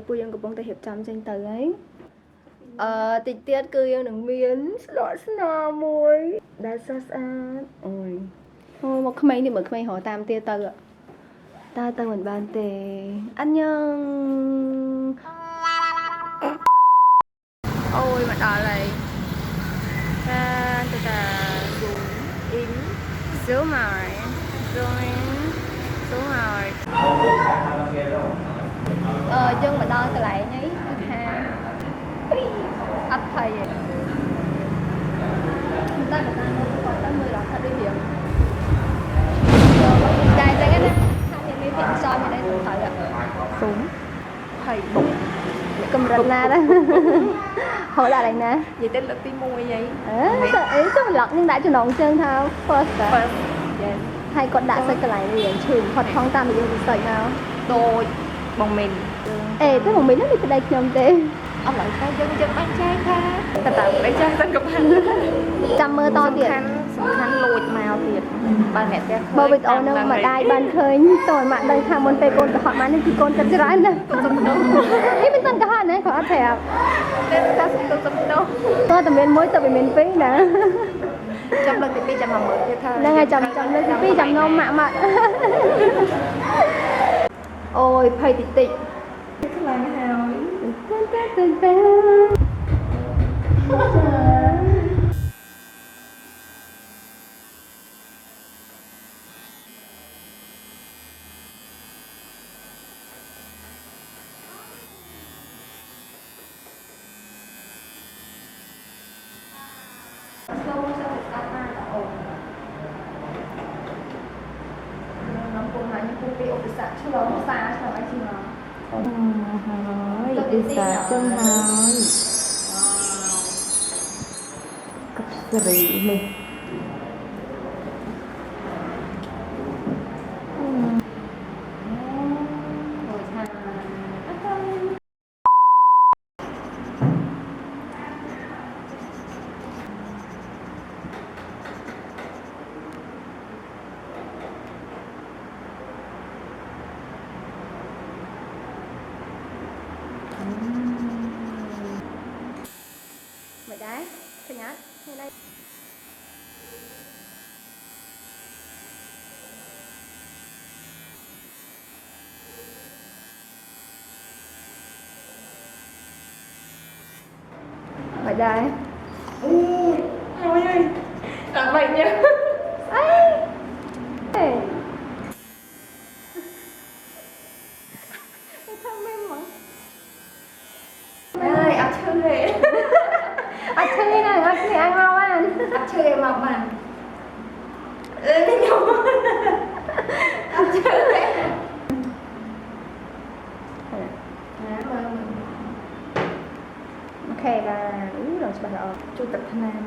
ពួកយើងកំពុងតែរៀបចំចេញទៅហើយតិចទៀតគឺយើងនឹងមានស្លាកស្នាមមួយដែលស្រស់ស្អាតអូយមកក្មេងនេះមើលក្មេងរកតាមទៀតទៅទៅមិនបានទេអញ្ញងអូយមកដល់ហើយតាzoom in zoom out zoom in zoom out យើងមកដល់កន្លែងនេះគឺថាអត់ភ័យទេតែបើតាមគាត់ទៅមើលដល់ថាដូចរៀងតែចឹងណាថាមានភាពសោយមានតែទៅស៊ុំភ័យបុកកម្រិតណាដែរហៅដាក់ឡើងណានិយាយទៅលើកទី1អីចុះឡុកនឹងដាក់ចំណងជើងថា first yes ហើយគាត់ដាក់សិចកន្លែងនេះរៀងឈឺផុតផងតាមយើងពិសេសមកដូចបងមីនតែបងមីននេះប្តីខ្ញុំទេអត់ឡើយតែយើងបាញ់ចែកថាតែប្តីចែកសិនក៏បានចាំមើលតទៀតសំខាន់លួចមកទៀតបើអ្នកផ្ទះបើវីដេអូនឹងម្ដាយបានឃើញតើម៉ាក់ដឹងថាមុនពេលកូនកុហកមកនេះគឺកូនចិត្តច្រើនណាស់នេះមិនតាន់កុហកណាគាត់អត់ប្រាប់តែសំដៅតើតែមានមួយទៅវាមានពីរណាចាំលើកទី2ចាំមកមើលទៀតថាហ្នឹងហើយចាំលើកទី2ចាំនោមម៉ាក់អូយភ័យតិចខ្លាំងហើយតែពីឧបសគ្គឆ្លងសាឆ្លងអីជាមកហើយឧបសគ្គចឹងហើយកັບសេរីនេះមិនដែរឃើញអត់ឃើញដែរមិនដែរអូយហើយតាមបែកញ៉ាំអីធ្វើមិនមកអើយអត់ឈឺទេអត់ឈឺណាអត់ឈឺអញមកបានអត់ឈឺមកបានខ្ញុំអត់ឈឺទេណាមើលអូខេបាទដល់ច្បាស់ល្អជួយទឹកថ្នាំ